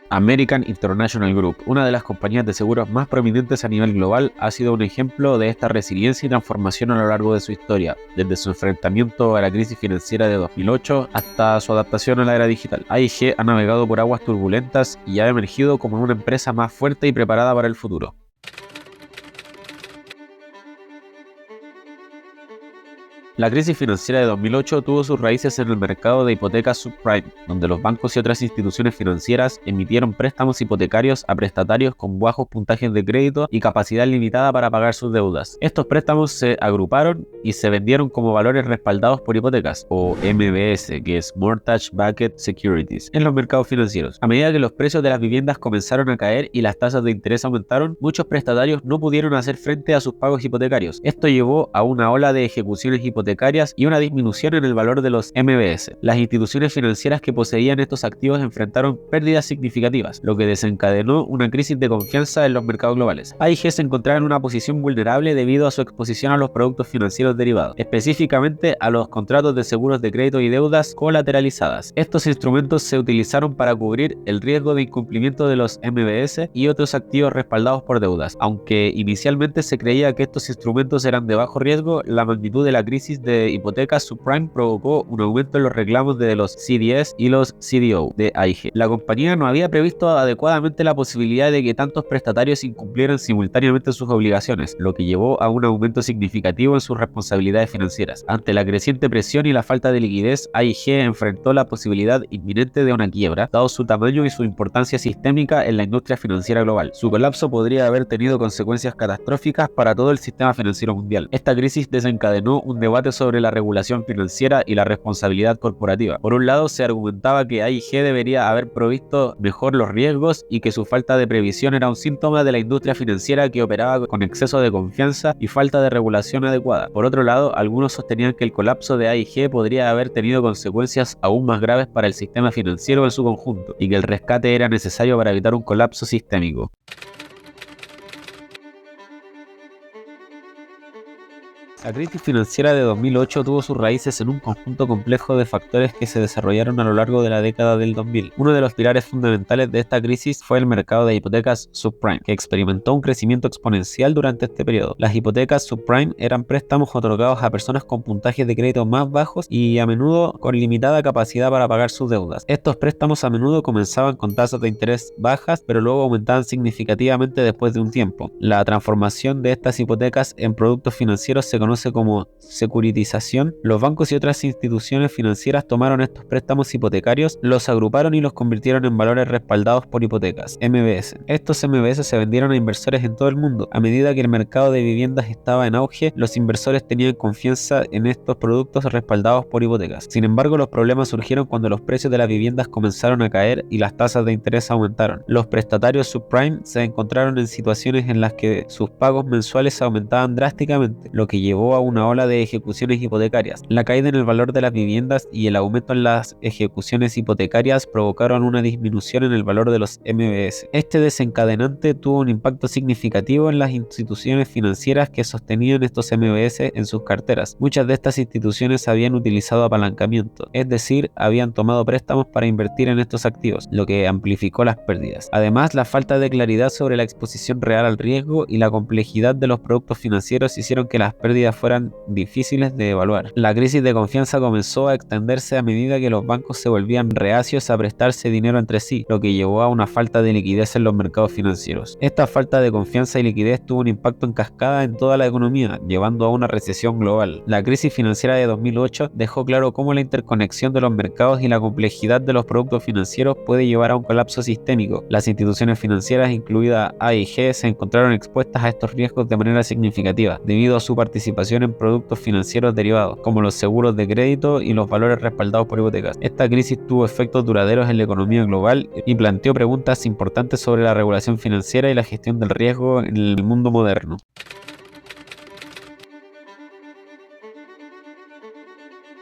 American International Group, una de las compañías de seguros más prominentes a nivel global, ha sido un ejemplo de esta resiliencia y transformación a lo largo de su historia, desde su enfrentamiento a la crisis financiera de 2008 hasta su adaptación a la era digital. AIG ha navegado por aguas turbulentas y ha emergido como una empresa más fuerte y preparada para el futuro. La crisis financiera de 2008 tuvo sus raíces en el mercado de hipotecas subprime, donde los bancos y otras instituciones financieras emitieron préstamos hipotecarios a prestatarios con bajos puntajes de crédito y capacidad limitada para pagar sus deudas. Estos préstamos se agruparon y se vendieron como valores respaldados por hipotecas, o MBS, que es Mortgage Backed Securities, en los mercados financieros. A medida que los precios de las viviendas comenzaron a caer y las tasas de interés aumentaron, muchos prestatarios no pudieron hacer frente a sus pagos hipotecarios. Esto llevó a una ola de ejecuciones hipotecarias y una disminución en el valor de los MBS. Las instituciones financieras que poseían estos activos enfrentaron pérdidas significativas, lo que desencadenó una crisis de confianza en los mercados globales. AIG se encontraba en una posición vulnerable debido a su exposición a los productos financieros derivados, específicamente a los contratos de seguros de crédito y deudas colateralizadas. Estos instrumentos se utilizaron para cubrir el riesgo de incumplimiento de los MBS y otros activos respaldados por deudas. Aunque inicialmente se creía que estos instrumentos eran de bajo riesgo, la magnitud de la crisis de hipotecas subprime provocó un aumento en los reclamos de los CDS y los CDO de AIG. La compañía no había previsto adecuadamente la posibilidad de que tantos prestatarios incumplieran simultáneamente sus obligaciones, lo que llevó a un aumento significativo en sus responsabilidades financieras. Ante la creciente presión y la falta de liquidez, AIG enfrentó la posibilidad inminente de una quiebra, dado su tamaño y su importancia sistémica en la industria financiera global. Su colapso podría haber tenido consecuencias catastróficas para todo el sistema financiero mundial. Esta crisis desencadenó un debate sobre la regulación financiera y la responsabilidad corporativa. Por un lado, se argumentaba que AIG debería haber provisto mejor los riesgos y que su falta de previsión era un síntoma de la industria financiera que operaba con exceso de confianza y falta de regulación adecuada. Por otro lado, algunos sostenían que el colapso de AIG podría haber tenido consecuencias aún más graves para el sistema financiero en su conjunto y que el rescate era necesario para evitar un colapso sistémico. La crisis financiera de 2008 tuvo sus raíces en un conjunto complejo de factores que se desarrollaron a lo largo de la década del 2000. Uno de los pilares fundamentales de esta crisis fue el mercado de hipotecas subprime, que experimentó un crecimiento exponencial durante este periodo. Las hipotecas subprime eran préstamos otorgados a personas con puntajes de crédito más bajos y a menudo con limitada capacidad para pagar sus deudas. Estos préstamos a menudo comenzaban con tasas de interés bajas, pero luego aumentaban significativamente después de un tiempo. La transformación de estas hipotecas en productos financieros se conoce como securitización. Los bancos y otras instituciones financieras tomaron estos préstamos hipotecarios, los agruparon y los convirtieron en valores respaldados por hipotecas, MBS. Estos MBS se vendieron a inversores en todo el mundo. A medida que el mercado de viviendas estaba en auge, los inversores tenían confianza en estos productos respaldados por hipotecas. Sin embargo, los problemas surgieron cuando los precios de las viviendas comenzaron a caer y las tasas de interés aumentaron. Los prestatarios subprime se encontraron en situaciones en las que sus pagos mensuales aumentaban drásticamente, lo que llevó a una ola de ejecuciones hipotecarias. La caída en el valor de las viviendas y el aumento en las ejecuciones hipotecarias provocaron una disminución en el valor de los MBS. Este desencadenante tuvo un impacto significativo en las instituciones financieras que sostenían estos MBS en sus carteras. Muchas de estas instituciones habían utilizado apalancamiento, es decir, habían tomado préstamos para invertir en estos activos, lo que amplificó las pérdidas. Además, la falta de claridad sobre la exposición real al riesgo y la complejidad de los productos financieros hicieron que las pérdidas fueran difíciles de evaluar. La crisis de confianza comenzó a extenderse a medida que los bancos se volvían reacios a prestarse dinero entre sí, lo que llevó a una falta de liquidez en los mercados financieros. Esta falta de confianza y liquidez tuvo un impacto en cascada en toda la economía, llevando a una recesión global. La crisis financiera de 2008 dejó claro cómo la interconexión de los mercados y la complejidad de los productos financieros puede llevar a un colapso sistémico. Las instituciones financieras, incluida AIG, se encontraron expuestas a estos riesgos de manera significativa, debido a su participación en productos financieros derivados, como los seguros de crédito y los valores respaldados por hipotecas. Esta crisis tuvo efectos duraderos en la economía global y planteó preguntas importantes sobre la regulación financiera y la gestión del riesgo en el mundo moderno.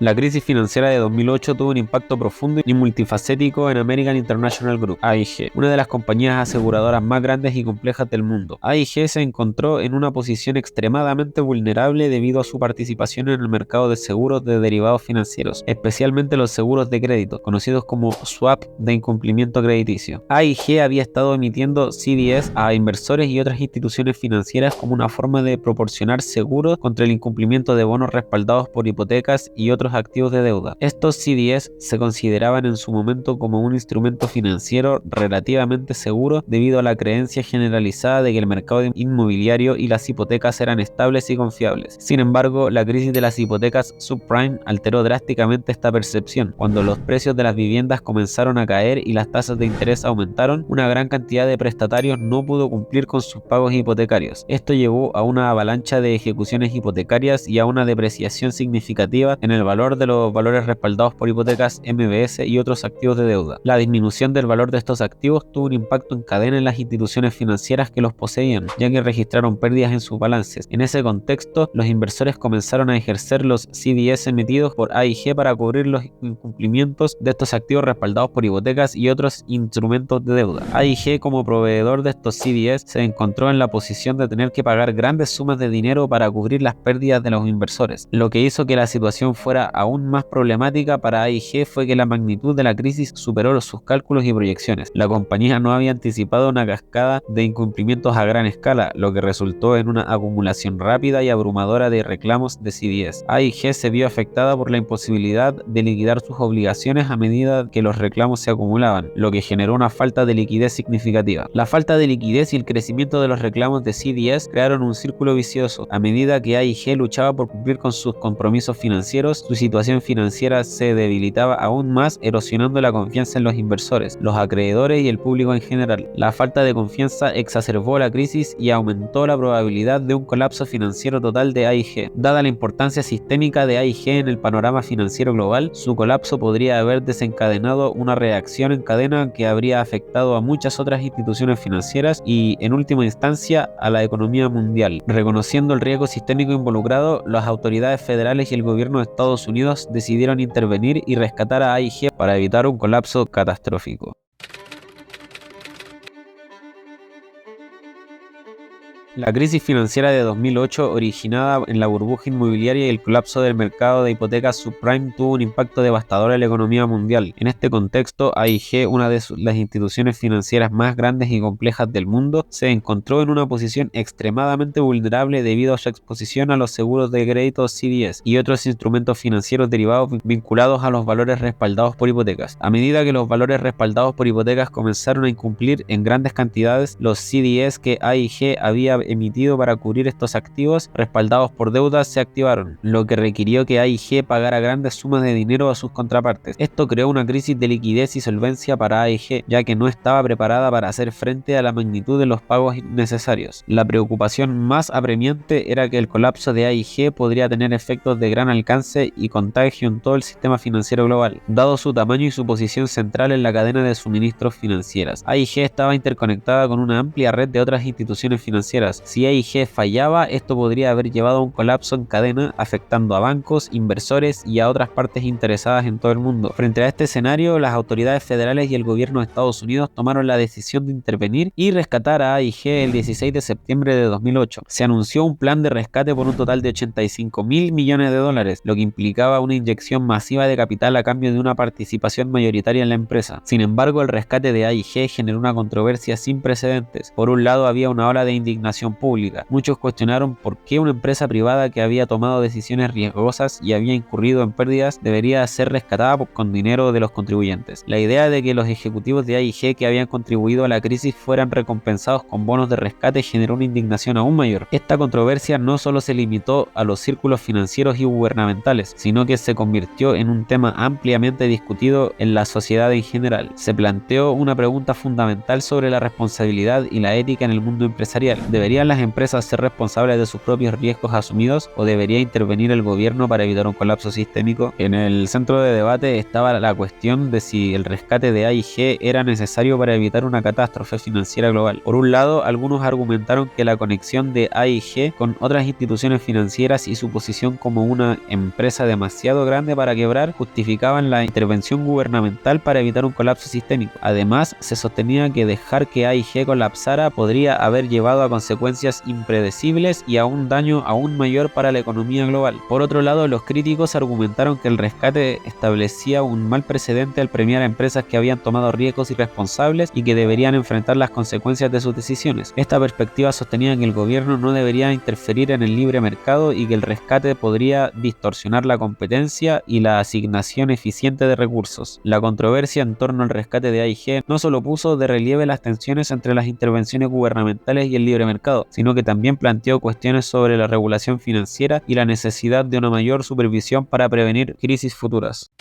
La crisis financiera de 2008 tuvo un impacto profundo y multifacético en American International Group, AIG, una de las compañías aseguradoras más grandes y complejas del mundo. AIG se encontró en una posición extremadamente vulnerable debido a su participación en el mercado de seguros de derivados financieros, especialmente los seguros de crédito, conocidos como swap de incumplimiento crediticio. AIG había estado emitiendo CDS a inversores y otras instituciones financieras como una forma de proporcionar seguros contra el incumplimiento de bonos respaldados por hipotecas y otros activos de deuda. Estos CDS se consideraban en su momento como un instrumento financiero relativamente seguro debido a la creencia generalizada de que el mercado inmobiliario y las hipotecas eran estables y confiables. Sin embargo, la crisis de las hipotecas subprime alteró drásticamente esta percepción. Cuando los precios de las viviendas comenzaron a caer y las tasas de interés aumentaron, una gran cantidad de prestatarios no pudo cumplir con sus pagos hipotecarios. Esto llevó a una avalancha de ejecuciones hipotecarias y a una depreciación significativa en el valor de los valores respaldados por hipotecas, MBS y otros activos de deuda. La disminución del valor de estos activos tuvo un impacto en cadena en las instituciones financieras que los poseían, ya que registraron pérdidas en sus balances. En ese contexto, los inversores comenzaron a ejercer los CDS emitidos por AIG para cubrir los incumplimientos de estos activos respaldados por hipotecas y otros instrumentos de deuda. AIG, como proveedor de estos CDS, se encontró en la posición de tener que pagar grandes sumas de dinero para cubrir las pérdidas de los inversores. Lo que hizo que la situación fuera aún más problemática para AIG fue que la magnitud de la crisis superó sus cálculos y proyecciones. La compañía no había anticipado una cascada de incumplimientos a gran escala, lo que resultó en una acumulación rápida y abrumadora de reclamos de CDS. AIG se vio afectada por la imposibilidad de liquidar sus obligaciones a medida que los reclamos se acumulaban, lo que generó una falta de liquidez significativa. La falta de liquidez y el crecimiento de los reclamos de CDS crearon un círculo vicioso. A medida que AIG luchaba por cumplir con sus compromisos financieros, su situación financiera se debilitaba aún más, erosionando la confianza en los inversores, los acreedores y el público en general. La falta de confianza exacerbó la crisis y aumentó la probabilidad de un colapso financiero total de AIG. Dada la importancia sistémica de AIG en el panorama financiero global, su colapso podría haber desencadenado una reacción en cadena que habría afectado a muchas otras instituciones financieras y, en última instancia, a la economía mundial. Reconociendo el riesgo sistémico involucrado, las autoridades federales y el gobierno de Estados Unidos decidieron intervenir y rescatar a AIG para evitar un colapso catastrófico. La crisis financiera de 2008, originada en la burbuja inmobiliaria y el colapso del mercado de hipotecas subprime, tuvo un impacto devastador en la economía mundial. En este contexto, AIG, una de las instituciones financieras más grandes y complejas del mundo, se encontró en una posición extremadamente vulnerable debido a su exposición a los seguros de crédito CDS y otros instrumentos financieros derivados vinculados a los valores respaldados por hipotecas. A medida que los valores respaldados por hipotecas comenzaron a incumplir en grandes cantidades, los CDS que AIG había emitido para cubrir estos activos respaldados por deudas se activaron, lo que requirió que AIG pagara grandes sumas de dinero a sus contrapartes. Esto creó una crisis de liquidez y solvencia para AIG, ya que no estaba preparada para hacer frente a la magnitud de los pagos necesarios. La preocupación más apremiante era que el colapso de AIG podría tener efectos de gran alcance y contagio en todo el sistema financiero global, dado su tamaño y su posición central en la cadena de suministros financieras. AIG estaba interconectada con una amplia red de otras instituciones financieras. Si AIG fallaba, esto podría haber llevado a un colapso en cadena, afectando a bancos, inversores y a otras partes interesadas en todo el mundo. Frente a este escenario, las autoridades federales y el gobierno de Estados Unidos tomaron la decisión de intervenir y rescatar a AIG el 16 de septiembre de 2008. Se anunció un plan de rescate por un total de $85.000 millones, lo que implicaba una inyección masiva de capital a cambio de una participación mayoritaria en la empresa. Sin embargo, el rescate de AIG generó una controversia sin precedentes. Por un lado, había una ola de indignación pública. Muchos cuestionaron por qué una empresa privada que había tomado decisiones riesgosas y había incurrido en pérdidas debería ser rescatada con dinero de los contribuyentes. La idea de que los ejecutivos de AIG que habían contribuido a la crisis fueran recompensados con bonos de rescate generó una indignación aún mayor. Esta controversia no solo se limitó a los círculos financieros y gubernamentales, sino que se convirtió en un tema ampliamente discutido en la sociedad en general. Se planteó una pregunta fundamental sobre la responsabilidad y la ética en el mundo empresarial. ¿Debería ¿Deberían las empresas ser responsables de sus propios riesgos asumidos o debería intervenir el gobierno para evitar un colapso sistémico? En el centro de debate estaba la cuestión de si el rescate de AIG era necesario para evitar una catástrofe financiera global. Por un lado, algunos argumentaron que la conexión de AIG con otras instituciones financieras y su posición como una empresa demasiado grande para quebrar justificaban la intervención gubernamental para evitar un colapso sistémico. Además, se sostenía que dejar que AIG colapsara podría haber llevado a consecuencias impredecibles y a un daño aún mayor para la economía global. Por otro lado, los críticos argumentaron que el rescate establecía un mal precedente al premiar a empresas que habían tomado riesgos irresponsables y que deberían enfrentar las consecuencias de sus decisiones. Esta perspectiva sostenía que el gobierno no debería interferir en el libre mercado y que el rescate podría distorsionar la competencia y la asignación eficiente de recursos. La controversia en torno al rescate de AIG no solo puso de relieve las tensiones entre las intervenciones gubernamentales y el libre mercado, sino que también planteó cuestiones sobre la regulación financiera y la necesidad de una mayor supervisión para prevenir crisis futuras.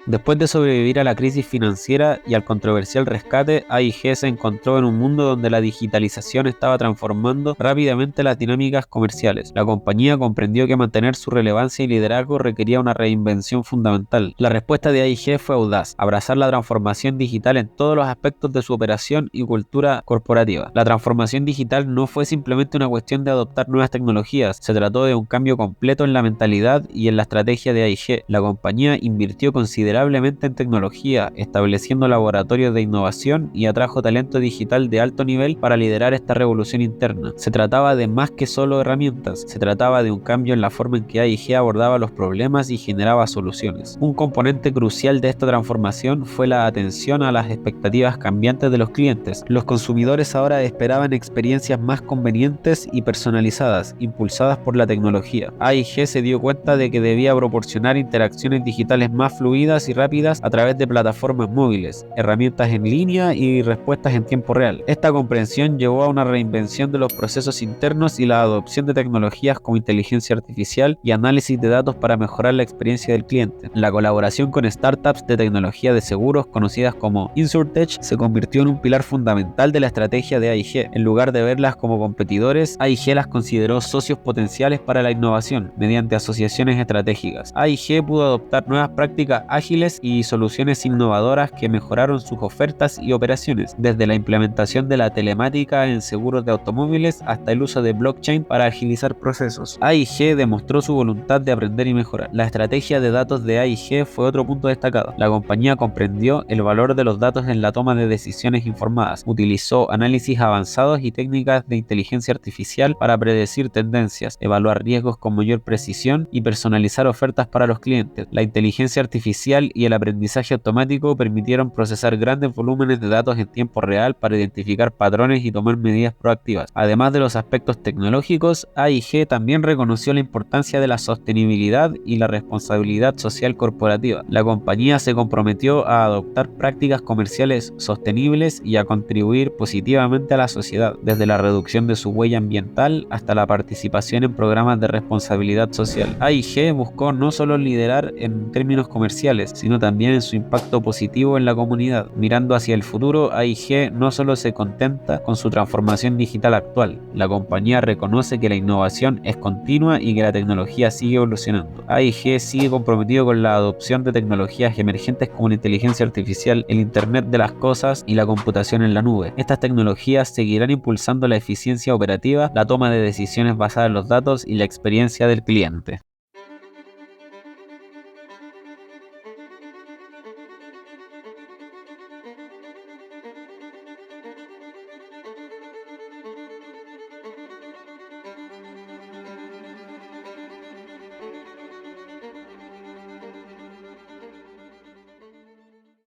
Después de sobrevivir a la crisis financiera y al controversial rescate, AIG se encontró en un mundo donde la digitalización estaba transformando rápidamente las dinámicas comerciales. La compañía comprendió que mantener su relevancia y liderazgo requería una reinvención fundamental. La respuesta de AIG fue audaz: abrazar la transformación digital en todos los aspectos de su operación y cultura corporativa. La transformación digital no fue simplemente una cuestión de adoptar nuevas tecnologías, se trató de un cambio completo en la mentalidad y en la estrategia de AIG. La compañía invirtió considerablemente en tecnología, estableciendo laboratorios de innovación y atrajo talento digital de alto nivel para liderar esta revolución interna. Se trataba de más que solo herramientas, se trataba de un cambio en la forma en que AIG abordaba los problemas y generaba soluciones. Un componente crucial de esta transformación fue la atención a las expectativas cambiantes de los clientes. Los consumidores ahora esperaban experiencias más convenientes y personalizadas, impulsadas por la tecnología. AIG se dio cuenta de que debía proporcionar interacciones digitales más fluidas y rápidas a través de plataformas móviles, herramientas en línea y respuestas en tiempo real. Esta comprensión llevó a una reinvención de los procesos internos y la adopción de tecnologías como inteligencia artificial y análisis de datos para mejorar la experiencia del cliente. La colaboración con startups de tecnología de seguros conocidas como InsurTech se convirtió en un pilar fundamental de la estrategia de AIG. En lugar de verlas como competidores, AIG las consideró socios potenciales para la innovación mediante asociaciones estratégicas. AIG pudo adoptar nuevas prácticas ágiles y soluciones innovadoras que mejoraron sus ofertas y operaciones, desde la implementación de la telemática en seguros de automóviles hasta el uso de blockchain para agilizar procesos. AIG demostró su voluntad de aprender y mejorar. La estrategia de datos de AIG fue otro punto destacado. La compañía comprendió el valor de los datos en la toma de decisiones informadas, utilizó análisis avanzados y técnicas de inteligencia artificial para predecir tendencias, evaluar riesgos con mayor precisión y personalizar ofertas para los clientes. La inteligencia artificial y el aprendizaje automático permitieron procesar grandes volúmenes de datos en tiempo real para identificar patrones y tomar medidas proactivas. Además de los aspectos tecnológicos, AIG también reconoció la importancia de la sostenibilidad y la responsabilidad social corporativa. La compañía se comprometió a adoptar prácticas comerciales sostenibles y a contribuir positivamente a la sociedad, desde la reducción de su huella ambiental hasta la participación en programas de responsabilidad social. AIG buscó no solo liderar en términos comerciales, sino también en su impacto positivo en la comunidad. Mirando hacia el futuro, AIG no solo se contenta con su transformación digital actual, la compañía reconoce que la innovación es continua y que la tecnología sigue evolucionando. AIG sigue comprometido con la adopción de tecnologías emergentes como la inteligencia artificial, el Internet de las cosas y la computación en la nube. Estas tecnologías seguirán impulsando la eficiencia operativa, la toma de decisiones basadas en los datos y la experiencia del cliente.